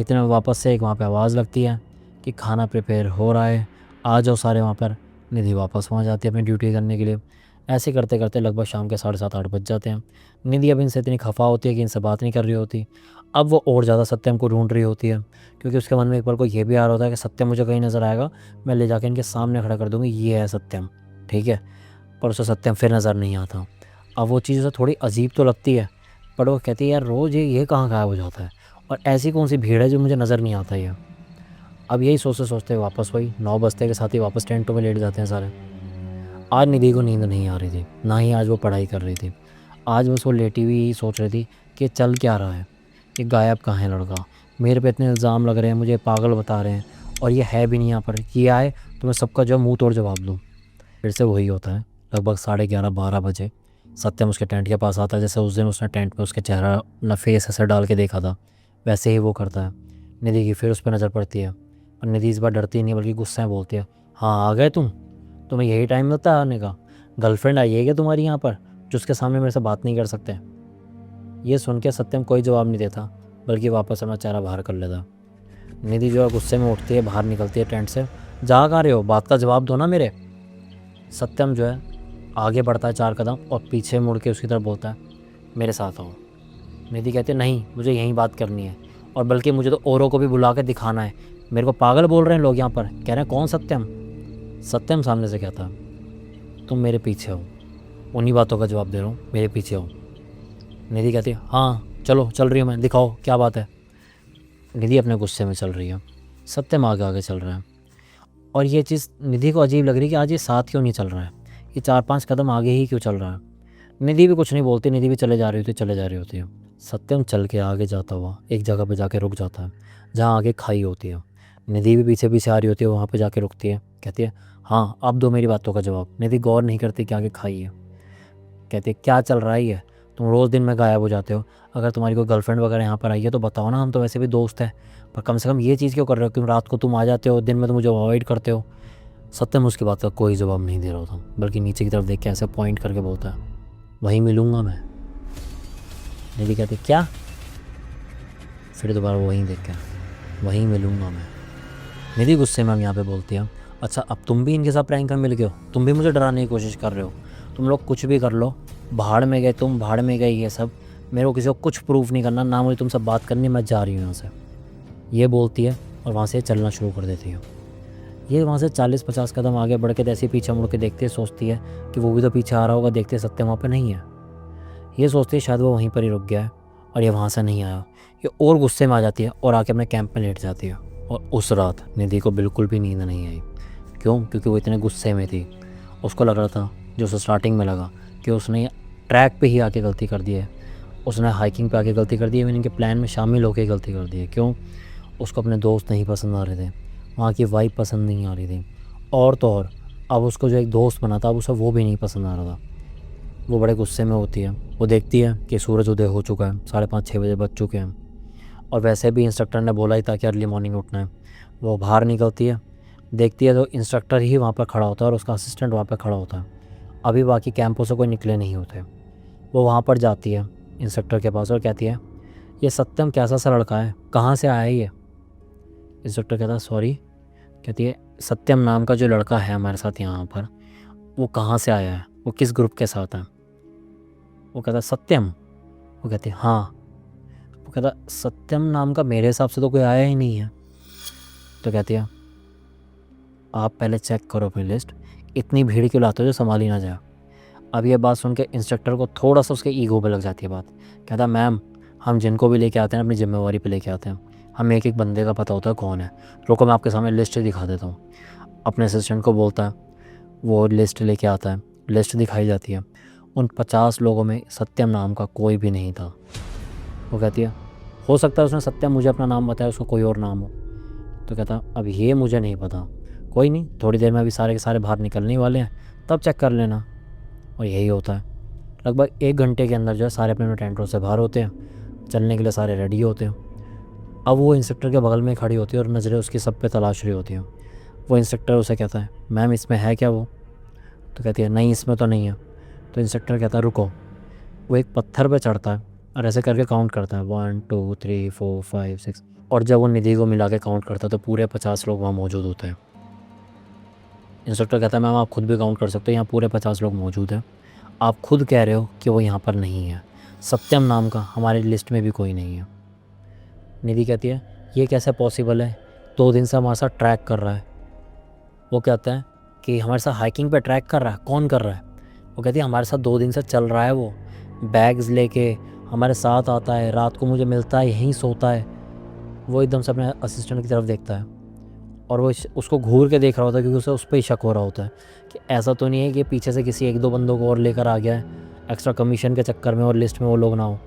इतने में वापस से एक वहाँ पे आवाज़ लगती है कि खाना प्रिपेयर हो रहा है, आ जाओ सारे वहाँ पर। निधि वापस वहाँ जाती है अपनी ड्यूटी करने के लिए। ऐसे करते करते लगभग शाम के 7:30-8 बज जाते हैं। निधि अब इनसे इतनी खफा होती है कि इनसे बात नहीं कर रही होती। अब वो और ज़्यादा सत्यम को ढूंढ रही होती है, क्योंकि उसके मन में एक बार को ये भी आ रहा होता है कि सत्यम मुझे कहीं नज़र आएगा, मैं ले जाके इनके सामने खड़ा कर दूँगी, ये है सत्यम, ठीक है। पर उसे सत्यम फिर नज़र नहीं आता। अब वो चीज़ उसे थोड़ी अजीब तो लगती है, पर वो कहती है, यार रोज़ ये कहाँ गायब हो जाता है, और ऐसी कौन सी भीड़ है जो मुझे नज़र नहीं आता ये। अब यही सोचते सोचते वापस वही 9 बजते के साथ ही वापस टेंटों में लेट जाते हैं सारे। आज निधि को नींद नहीं आ रही थी, ना ही आज वो पढ़ाई कर रही थी। आज बस वो लेटी हुई ही सोच रही थी कि चल क्या रहा है, ये गायब कहाँ है लड़का, मेरे पे इतने इल्ज़ाम लग रहे हैं, मुझे पागल बता रहे हैं, और ये है भी नहीं यहाँ पर, ये आए तो मैं सबका जो मुंह तोड़ जवाब दूँ। फिर से वही होता है, लगभग 11:30-12 बजे सत्यम उसके टेंट के पास आता है। जैसे उस दिन उसने टेंट में उसके चेहरा अपना फेस ऐसे डाल के देखा था, वैसे ही वो करता है। निधि की फिर उस पर नज़र पड़ती है, और निधि इस बार डरती नहीं बल्कि गुस्से में बोलती है, हाँ आ गए तुम्हें यही टाइम लगता है आने का, गर्लफ्रेंड आई है क्या तुम्हारी यहाँ पर जो उसके सामने मेरे से बात नहीं कर सकते? ये सुन के सत्यम कोई जवाब नहीं देता, बल्कि वापस अपना चेहरा बाहर कर लेता। निधि जो है गुस्से में उठती है, बाहर निकलती है टेंट से। जा कहाँ रहे हो, बात का जवाब दो ना मेरे। सत्यम जो है आगे बढ़ता है 4 कदम और पीछे मुड़ के उसकी तरफ बोलता है, मेरे साथ आओ। निधि कहती है, नहीं मुझे यहीं बात करनी है, और बल्कि मुझे तो औरों को भी बुला के दिखाना है। मेरे को पागल बोल रहे हैं लोग यहाँ पर, कह रहे हैं कौन सत्यम। सत्यम सामने से कहता है, तुम मेरे पीछे हो। उन्हीं बातों का जवाब दे रहा हूँ, मेरे पीछे हो। निधि कहती है, हाँ चलो चल रही हूँ मैं, दिखाओ क्या बात है। निधि अपने गुस्से में चल रही है, सत्यम आगे आगे चल रहा है। और ये चीज़ निधि को अजीब लग रही है कि आज ये साथ क्यों नहीं चल रहा है, ये 4-5 कदम आगे ही क्यों चल रहा है। निधि भी कुछ नहीं बोलती, निधि भी चले जा रही होती है। सत्यम चल के आगे जाता हुआ एक जगह पे जाके रुक जाता है जहाँ आगे खाई होती है। निधि भी पीछे पीछे आ रही होती है, वहाँ पे जाके रुकती है, कहती है, हाँ अब दो मेरी बातों का जवाब। निधि गौर नहीं करती कि आगे खाई है। कहती है, क्या चल रहा है ये, तुम रोज़ दिन में गायब हो जाते हो। अगर तुम्हारी कोई गर्लफ्रेंड वगैरह यहाँ पर आई है तो बताओ ना, हम तो वैसे भी दोस्त हैं, पर कम से कम ये चीज़ क्यों कर रहे हो, क्यों रात को तुम आ जाते हो, दिन में तो मुझे अवॉइड करते हो। सत्यम उसकी बात का कोई जवाब नहीं दे रहा था, बल्कि नीचे की तरफ देख के ऐसे पॉइंट करके बोलता है, वहीं मिलूंगा मैं। निधि कहती, क्या। फिर दोबारा वहीं देख के, वहीं मिलूंगा मैं। निधि गुस्से में हम यहाँ पे बोलती है, अच्छा अब तुम भी इनके साथ प्रैंक में मिल गए हो, तुम भी मुझे डराने की कोशिश कर रहे हो। तुम लोग कुछ भी कर लो, भाड़ में गए तुम, भाड़ में गए ये सब, मेरे को किसी को कुछ प्रूफ नहीं करना, ना मुझे तुमसे बात करनी, मैं जा रही हूँ यहाँ से। ये बोलती है और वहाँ से चलना शुरू कर देती है। ये वहाँ से 40-50 कदम आगे बढ़ के जैसे पीछे मुड़ के देखते सोचती है कि वो भी तो पीछे आ रहा होगा, देखते सत्य वहाँ पर नहीं है। ये सोचती है शायद वो वहीं पर ही रुक गया है और ये वहाँ से नहीं आया। ये और गुस्से में आ जाती है और आके अपने कैंप में लेट जाती है। और उस रात निधि को बिल्कुल भी नींद नहीं आई। क्यों? क्योंकि वो इतने गुस्से में थी। उसको लग रहा था, जो उसे स्टार्टिंग में लगा, कि उसने ट्रैक पे ही आके गलती कर दी है, उसने हाइकिंग पे आके गलती कर दी है, इनके प्लान में शामिल होकर गलती कर दी है। क्यों? उसको अपने दोस्त नहीं पसंद आ रहे थे, वहाँ की वाइब पसंद नहीं आ रही थी, और तो और अब उसको जो एक दोस्त बना था अब उसे वो भी नहीं पसंद आ रहा था। वो बड़े गुस्से में होती है। वो देखती है कि सूरज उदय हो चुका है, 5:30-6 बजे बज चुके हैं, और वैसे भी इंस्ट्रक्टर ने बोला ही था कि अर्ली मॉर्निंग उठना है। वो बाहर निकलती है, देखती है तो इंस्ट्रक्टर ही वहाँ पर खड़ा होता है और उसका असिस्टेंट वहाँ पर खड़ा होता है। अभी बाकी कैंपों से कोई निकले नहीं होते। वो वहाँ पर जाती है इंस्ट्रक्टर के पास और कहती है, ये सत्यम कैसा सा लड़का है, कहाँ से आया है ये। इंस्ट्रक्टर कहता है, सॉरी। कहती है, सत्यम नाम का जो लड़का है हमारे साथ यहाँ पर, वो कहाँ से आया है, वो किस ग्रुप के साथ है। वो कहता है, सत्यम। वो कहती है, हाँ। वो कहता है, सत्यम नाम का मेरे हिसाब से तो कोई आया ही नहीं है। तो कहती है, आप पहले चेक करो अपनी लिस्ट, इतनी भीड़ क्यों लाते हो जो संभाली ना जाए। अब ये बात सुन के इंस्ट्रक्टर को थोड़ा सा उसके ईगो पे लग जाती है बात। कहता, मैम हम जिनको भी लेके आते हैं अपनी जिम्मेवारी पे लेके आते हैं, हमें एक एक बंदे का पता होता है कौन है। रुको मैं आपके सामने लिस्ट दिखा देता हूँ। अपने असिस्टेंट को बोलता है, वो लिस्ट लेके आता है, लिस्ट दिखाई जाती है। उन 50 लोगों में सत्यम नाम का कोई भी नहीं था। वो कहती है, हो सकता है उसने सत्यम मुझे अपना नाम बताया, उसको कोई और नाम हो। तो कहता, अब ये मुझे नहीं पता, कोई नहीं, थोड़ी देर में अभी सारे के सारे बाहर निकलने ही वाले हैं, तब चेक कर लेना। और यही होता है। लगभग 1 घंटे के अंदर जो है सारे अपने अपने टेंटों से बाहर होते हैं, चलने के लिए सारे रेडी होते हैं। अब वो इंस्ट्रक्टर के बगल में खड़ी होती है और नज़रें उसकी सब पे तलाश रही होती हैं। वो इंस्ट्रक्टर उसे कहता है, मैम इसमें है क्या वो। तो कहती है, नहीं इसमें तो नहीं है। तो इंस्ट्रक्टर कहता है, रुको। वो एक पत्थर पे चढ़ता है और ऐसे करके काउंट करता है, 1 2 3 4 5 6, और जब वो निधि को मिला के काउंट करता है तो पूरे 50 लोग वहाँ मौजूद होते हैं। इंस्ट्रक्टर कहता है, मैम आप खुद भी काउंट कर सकते हो, यहाँ पूरे 50 लोग मौजूद हैं। आप खुद कह रहे हो कि वो यहाँ पर नहीं है, सत्यम नाम का हमारी लिस्ट में भी कोई नहीं है। निधि कहती है, ये कैसे पॉसिबल है, 2 दिन से हमारे साथ ट्रैक कर रहा है। वो कहता है कि हमारे साथ हाइकिंग पे ट्रैक कर रहा है, कौन कर रहा है। वो कहती है, हमारे साथ 2 दिन से चल रहा है, वो बैग्स लेके हमारे साथ आता है, रात को मुझे मिलता है, यहीं सोता है। वो एकदम से अपने असिस्टेंट की तरफ देखता है और वो उसको घूर के देख रहा होता है, क्योंकि उसे उस पर ही शक हो रहा होता है कि ऐसा तो नहीं है कि पीछे से किसी 1-2 बंदों को और लेकर आ गया है एक्स्ट्रा कमीशन के चक्कर में और लिस्ट में वो लोग ना हो।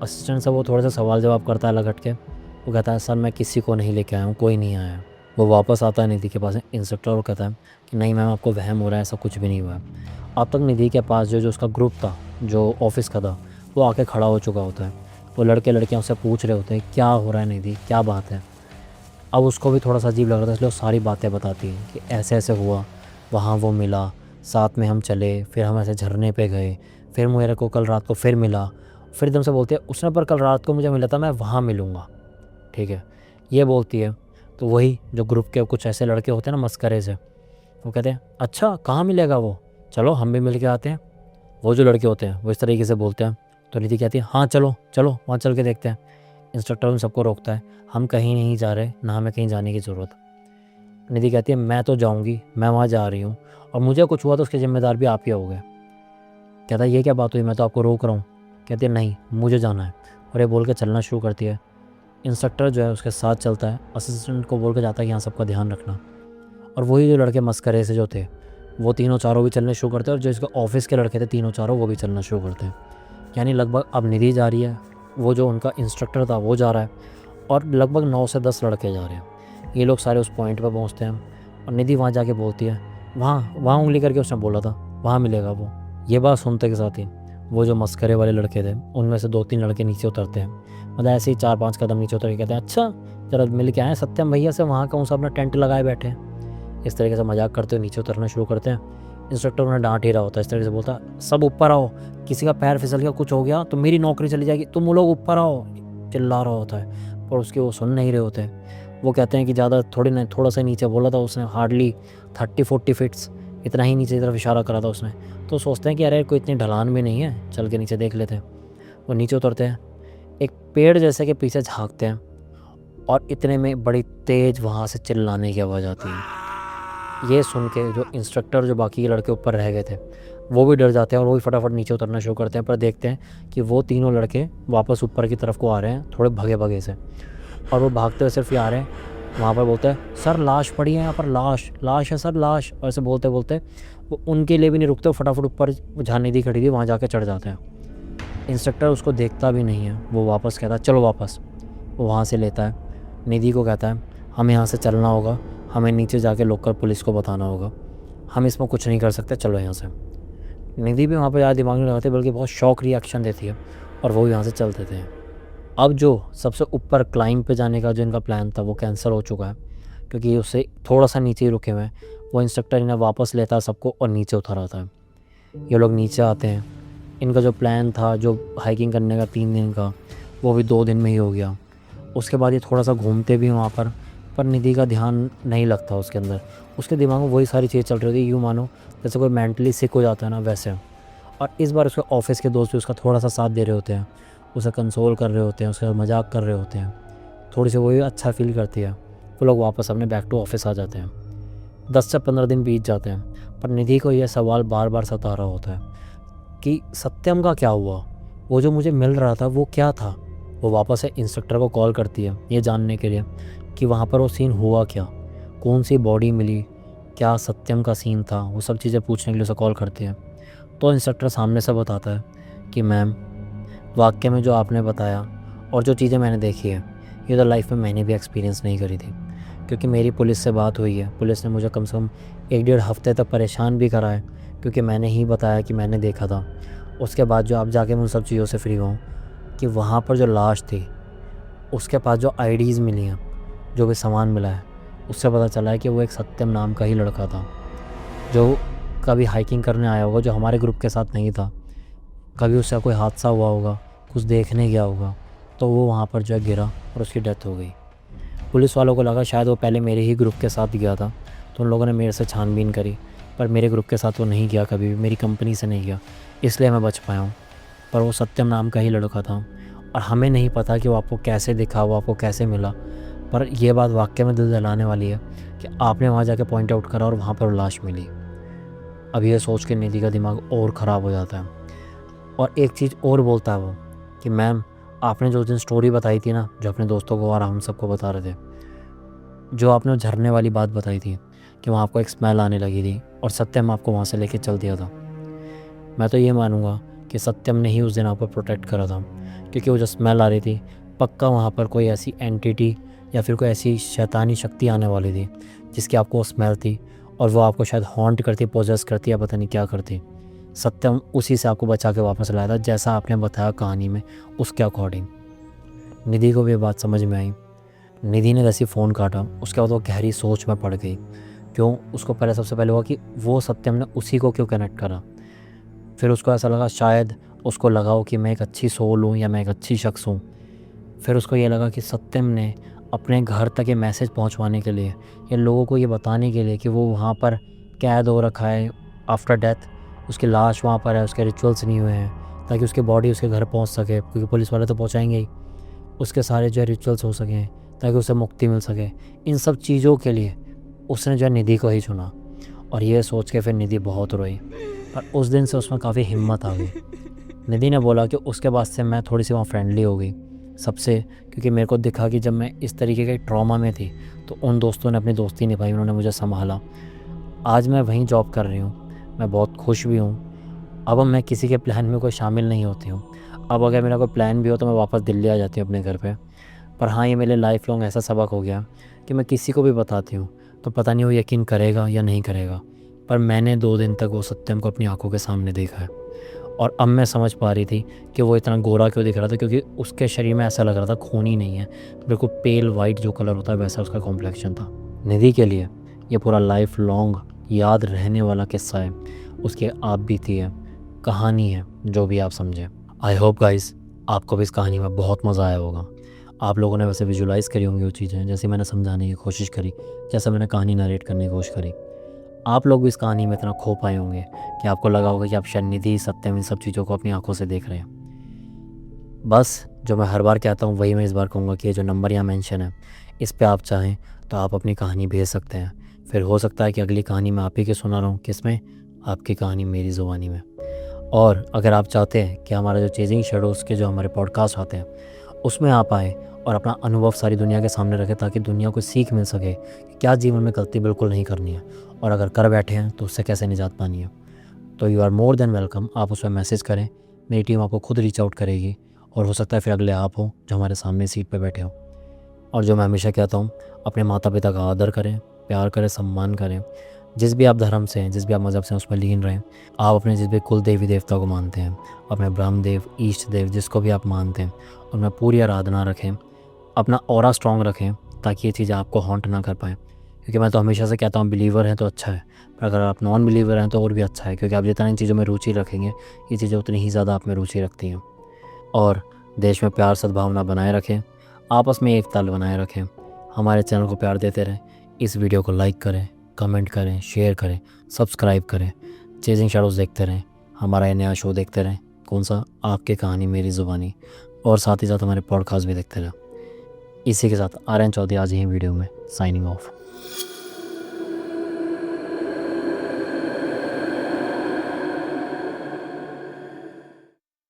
असिस्टेंट से वो थोड़ा सा सवाल जवाब करता है लगट के। वो कहता है, सर मैं किसी को नहीं लेके आया हूँ, कोई नहीं आया। वो वापस आता है निधि के पास इंस्ट्रक्टर और कहता है कि नहीं मैम आपको वहम हो रहा है, ऐसा कुछ भी नहीं हुआ है। अब तक निधि के पास जो उसका ग्रुप था, जो ऑफिस का था, वो आके खड़ा हो चुका होता है। वो लड़के लड़कियाँ उससे पूछ रहे होते हैं, क्या हो रहा है निधि, क्या बात है। अब उसको भी थोड़ा सा अजीब लग रहा था, इसलिए वो सारी बातें बताती है कि ऐसे ऐसे हुआ, वहाँ वो मिला, साथ में हम चले, फिर हम ऐसे झरने पे गए, फिर मेरे को कल रात को फिर मिला। फिर एकदम से बोलते हैं, उसने पर कल रात को मुझे मिला था, मैं वहाँ मिलूँगा। ठीक है, ये बोलती है। तो वही जो ग्रुप के कुछ ऐसे लड़के होते हैं ना मस्करे से, वो कहते हैं अच्छा कहाँ मिलेगा वो, चलो हम भी मिल के आते हैं। वो जो लड़के होते हैं वो इस तरीके से बोलते हैं। तो निधि कहती है हाँ चलो चलो वहाँ चल के देखते हैं। इंस्ट्रक्टर उन सबको रोकता है, हम कहीं नहीं जा रहे, ना हमें कहीं जाने की ज़रूरत। निधि कहती है मैं तो जाऊँगी, मैं वहाँ जा रही हूँ, और मुझे कुछ हुआ तो उसके ज़िम्मेदार भी आप ही होगे। कहता है ये क्या बात हुई, मैं तो आपको रोक रहा हूँ। कहती है नहीं मुझे जाना है, और ये बोल के चलना शुरू करती है। इंस्ट्रक्टर जो है उसके साथ चलता है, असिस्टेंट को बोल के जाता है कि यहाँ सबका ध्यान रखना। और वही जो लड़के मस्करे से जो थे वो तीनों चारों भी चलने शुरू करते हैं, और जो इसके ऑफिस के लड़के थे तीनों चारों वो भी चलना शुरू करते हैं। यानी लगभग अब निधि जा रही है, वो जो उनका इंस्ट्रक्टर था वो जा रहा है, और लगभग 9 से 10 लड़के जा रहे हैं। ये लोग सारे उस पॉइंट पर पहुँचते हैं, और निधि वहाँ जाके बोलती है वहाँ वहाँ उंगली करके उसने बोला था वहाँ मिलेगा वो। ये बात सुनते के साथ ही वो जो मस्करे वाले लड़के थे उनमें से 2-3 लड़के नीचे उतरते हैं, मतलब ऐसे ही 4-5 कदम नीचे उतर के कहते हैं अच्छा जरा मिल के आए सत्यम भैया से, वहाँ कौन सा अपना टेंट लगाए बैठे हैं। इस तरीके से मजाक करते हुए नीचे उतरना शुरू करते हैं। इंस्ट्रक्टर उन्हें डांट ही रहा होता है, इस तरीके से बोलता सब ऊपर आओ, किसी का पैर फिसल गया कुछ हो गया तो मेरी नौकरी चली जाएगी, तुम लोग ऊपर आओ, चिल्ला रहा होता है। पर उसके वो सुन नहीं रहे होते। वो कहते हैं कि ज़्यादा थोड़ी नहीं, थोड़ा सा नीचे बोला था उसने, हार्डली 30-40 फीट्स, इतना ही नीचे की तरफ इशारा करा था उसने। तो सोचते हैं कि अरे कोई इतनी ढलान भी नहीं है, चल के नीचे देख लेते हैं। वो नीचे उतरते हैं, एक पेड़ जैसे के पीछे झांकते हैं, और इतने में बड़ी तेज़ वहाँ से चिल्लाने की आवाज़ आती है। ये सुन के जो इंस्ट्रक्टर जो बाकी के लड़के ऊपर रह गए थे वो भी डर जाते हैं, और वो भी फटाफट नीचे उतरना शुरू करते हैं। पर देखते हैं कि वो तीनों लड़के वापस ऊपर की तरफ को आ रहे हैं, थोड़े भगे भगे से, और वो भागते हुए सिर्फ ये आ रहे हैं। वहाँ पर बोलते हैं सर लाश पड़ी है यहाँ पर, लाश लाश है सर लाश, और ऐसे बोलते बोलते वो उनके लिए भी नहीं रुकते, फटाफट ऊपर जहाँ निधि खड़ी थी वहाँ जाके चढ़ जाते हैं। इंस्ट्रक्टर उसको देखता भी नहीं है, वो वापस कहता है चलो वापस। वो वहाँ से लेता है, निधि को कहता है हमें यहाँ से चलना होगा, हमें नीचे जाके लोकल पुलिस को बताना होगा, हम इसमें कुछ नहीं कर सकते, चलो यहाँ से। निधि भी वहाँ पर ज़्यादा दिमाग नहीं लगाती, बल्कि बहुत शॉक रिएक्शन देती है, और वो यहाँ से चल देते हैं। अब जो सबसे ऊपर क्लाइंब पे जाने का जो इनका प्लान था वो कैंसिल हो चुका है, क्योंकि उससे थोड़ा सा नीचे ही रुके हुए हैं। वो इंस्ट्रक्टर इन्हें वापस लेता है सबको और नीचे उतर आता है। ये लोग नीचे आते हैं, इनका जो प्लान था जो हाइकिंग करने का 3 दिन का, वो भी 2 दिन में ही हो गया। उसके बाद ये थोड़ा सा घूमते भी वहाँ पर निधि का ध्यान नहीं लगता उसके अंदर, उसके दिमाग में वही सारी चीज़ चल रही होती है, यूँ मानो जैसे कोई मेंटली सिक हो जाता है ना वैसे। और इस बार उसके ऑफिस के दोस्त भी उसका थोड़ा सा साथ दे रहे होते हैं, उसे कंसोल कर रहे होते हैं, उसके साथ मजाक कर रहे होते हैं, थोड़ी सी वही अच्छा फील करती है। वो लोग वापस अपने बैक टू ऑफिस आ जाते हैं। 10 से 15 दिन बीत जाते हैं, पर निधि को यह सवाल बार बार सता रहा होता है कि सत्यम का क्या हुआ, वो जो मुझे मिल रहा था वो क्या था। वो वापस से इंस्ट्रक्टर को कॉल करती है ये जानने के लिए कि वहाँ पर वो सीन हुआ क्या, कौन सी बॉडी मिली, क्या सत्यम का सीन था, वो सब चीज़ें पूछने के लिए उसे कॉल करती है। तो इंस्ट्रक्टर सामने से बताता है कि मैम वाक्य में जो आपने बताया और जो चीज़ें मैंने देखी है ये तो लाइफ में मैंने भी एक्सपीरियंस नहीं करी थी, क्योंकि मेरी पुलिस से बात हुई है, पुलिस ने मुझे कम से कम 1-1.5 हफ्ते तक परेशान भी करा है, क्योंकि मैंने ही बताया कि मैंने देखा था। उसके बाद जो आप जाके मैं उन सब चीज़ों से फ्री हुआ कि वहाँ पर जो लाश थी उसके पास जो आईडीज़ मिली हैं, जो भी सामान मिला है, उससे पता चला है कि वो एक सत्यम नाम का ही लड़का था, जो कभी हाइकिंग करने आया होगा, जो हमारे ग्रुप के साथ नहीं था। कभी उसका कोई हादसा हुआ होगा, कुछ देखने गया होगा, तो वो वहाँ पर जो है गिरा और उसकी डेथ हो गई। पुलिस वालों को लगा शायद वो पहले मेरे ही ग्रुप के साथ गया था, तो उन लोगों ने मेरे से छानबीन करी, पर मेरे ग्रुप के साथ वो नहीं गया, कभी भी मेरी कंपनी से नहीं गया, इसलिए मैं बच पाया हूँ। पर वो सत्यम नाम का ही लड़का था, और हमें नहीं पता कि वो आपको कैसे दिखा, वो आपको कैसे मिला। पर यह बात वाकई में दिल दहलाने वाली है कि आपने वहाँ जाके पॉइंट आउट करा और वहाँ पर लाश मिली। अब ये सोच के निधि का दिमाग और ख़राब हो जाता है, और एक चीज़ और बोलता है वो कि मैम आपने जो दिन स्टोरी बताई थी ना, जो अपने दोस्तों को और हम सबको बता रहे थे, जो आपने झरने वाली बात बताई थी कि वहाँ आपको एक स्मेल आने लगी थी और सत्यम आपको वहाँ से लेके चल दिया था, मैं तो ये मानूंगा कि सत्यम ने ही उस दिन आपको प्रोटेक्ट करा था, क्योंकि वो जो स्मेल आ रही थी पक्का वहाँ पर कोई ऐसी एंटिटी या फिर कोई ऐसी शैतानी शक्ति आने वाली थी जिसकी आपको वो स्मेल थी, और वो आपको शायद हॉन्ट करती, पोजेस करती या पता नहीं क्या करती। सत्यम उसी से आपको बचा के वापस लाया था, जैसा आपने बताया कहानी में उसके अकॉर्डिंग। निधि को भी ये बात समझ में आई। निधि ने जैसे फ़ोन काटा उसके बाद वो गहरी सोच में पड़ गई। क्यों, उसको पहले सबसे पहले हुआ कि वो सत्यम ने उसी को क्यों कनेक्ट करा। फिर उसको ऐसा लगा शायद उसको लगा हो कि मैं एक अच्छी सोल हूँ या मैं एक अच्छी शख्स हूँ। फिर उसको ये लगा कि सत्यम ने अपने घर तक ये मैसेज पहुंचवाने के लिए या लोगों को ये बताने के लिए कि वो वहाँ पर कैद हो रखा है आफ्टर डेथ, उसकी लाश वहाँ पर है, उसके रिचुअल्स नहीं हुए हैं, ताकि उसकी बॉडी उसके घर पहुँच सके, क्योंकि पुलिस वाले तो पहुँचाएंगे ही, उसके सारे जो है रिचुअल्स हो सकें, ताकि उसे मुक्ति मिल सके। इन सब चीज़ों के लिए उसने जो है निधि को ही चुना। और ये सोच के फिर निधि बहुत रोई, पर उस दिन से उसमें काफ़ी हिम्मत आ गई। निधि ने बोला कि उसके बाद से मैं थोड़ी सी वहाँ फ्रेंडली हो गई सबसे, क्योंकि मेरे को दिखा कि जब मैं इस तरीके के ट्रॉमा में थी तो उन दोस्तों ने अपनी दोस्ती निभाई, उन्होंने मुझे संभाला। आज मैं वहीं जॉब कर रही हूँ, मैं बहुत खुश भी हूँ। अब मैं किसी के प्लान में कोई शामिल नहीं होती हूँ। अब अगर मेरा कोई प्लान भी हो तो मैं वापस दिल्ली आ जाती हूँ अपने घर पे। पर हाँ, ये मेरे लाइफ लॉन्ग ऐसा सबक हो गया कि मैं किसी को भी बताती हूँ तो पता नहीं वो यकीन करेगा या नहीं करेगा, पर मैंने 2 दिन तक वो सत्यम को अपनी आंखों के सामने देखा है। और अब मैं समझ पा रही थी कि वो इतना गोरा क्यों दिख रहा था, क्योंकि उसके शरीर में ऐसा लग रहा था खून ही नहीं है, बिल्कुल पेल वाइट जो कलर होता है वैसा उसका कॉम्प्लेक्शन था। निधि के लिए ये पूरा लाइफ लॉन्ग याद रहने वाला किस्सा है, उसकी आप बीती है, कहानी है, जो भी आप समझें। आई होप गाइस आपको भी इस कहानी में बहुत मज़ा आया होगा। आप लोगों ने वैसे विजुलाइज़ करी होंगी वो चीज़ें, जैसे मैंने समझाने की कोशिश करी, जैसा मैंने कहानी नरेट करने की कोशिश करी। आप लोग भी इस कहानी में इतना खो पाए होंगे कि आपको लगा होगा कि आप शायद निधि, सत्यम, इन सब चीज़ों को अपनी आंखों से देख रहे हैं। बस जो मैं हर बार कहता हूँ वही मैं इस बार कहूँगा कि ये जो नंबर यहाँ मेंशन है, इस पे आप चाहें तो आप अपनी कहानी भेज सकते हैं। फिर हो सकता है कि अगली कहानी मैं आप ही के सुना रहा हूँ, किसमें, आपकी कहानी मेरी ज़ुबानी में। और अगर आप चाहते हैं कि हमारा जो चेजिंग शैडोज़ के जो हमारे पॉडकास्ट आते हैं उसमें आप आएँ और अपना अनुभव सारी दुनिया के सामने रखें, ताकि दुनिया को सीख मिल सके कि क्या जीवन में गलती बिल्कुल नहीं करनी है, और अगर कर बैठे हैं तो उससे कैसे निजात पानी है, तो you are more than welcome. आप उस पर मैसेज करें, मेरी टीम आपको खुद रीच आउट करेगी, और हो सकता है फिर अगले आप हो जो हमारे सामने सीट पर बैठे हो। और जो मैं हमेशा कहता हूँ, अपने माता पिता का आदर करें, प्यार करें, सम्मान करें। जिस भी आप धर्म से हैं, जिस भी आप मज़हब से हैं, उसमें लीन रहें। आप अपने जिस भी कुल देवी देवता को मानते हैं, अपने ब्रह्मदेव, ईष्ट देव, जिसको भी आप मानते हैं, उनमें पूरी आराधना रखें, अपना ऑरा स्ट्रॉन्ग रखें, ताकि ये चीज़ें आपको हॉन्ट ना कर पाएँ। क्योंकि मैं तो हमेशा से कहता हूँ बिलीवर हैं तो अच्छा है, पर अगर आप नॉन बिलीवर हैं तो और भी अच्छा है, क्योंकि आप जितना इन चीज़ों में रुचि रखेंगे, ये चीज़ें उतनी ही ज़्यादा आप में रुचि रखती हैं। और देश में प्यार सद्भावना बनाए रखें, आपस में एकता बनाए रखें। हमारे चैनल को प्यार देते रहें। इस वीडियो को लाइक करें, कमेंट करें, शेयर करें, सब्सक्राइब करें। चेजिंग शैडोज़ देखते रहें, हमारा ये नया शो देखते रहें, कौन सा, आपकी कहानी मेरी ज़ुबानी, और साथ ही साथ हमारे पॉडकास्ट भी देखते रहें। इसी के साथ आर्यन चौधरी आज ही वीडियो में साइनिंग ऑफ।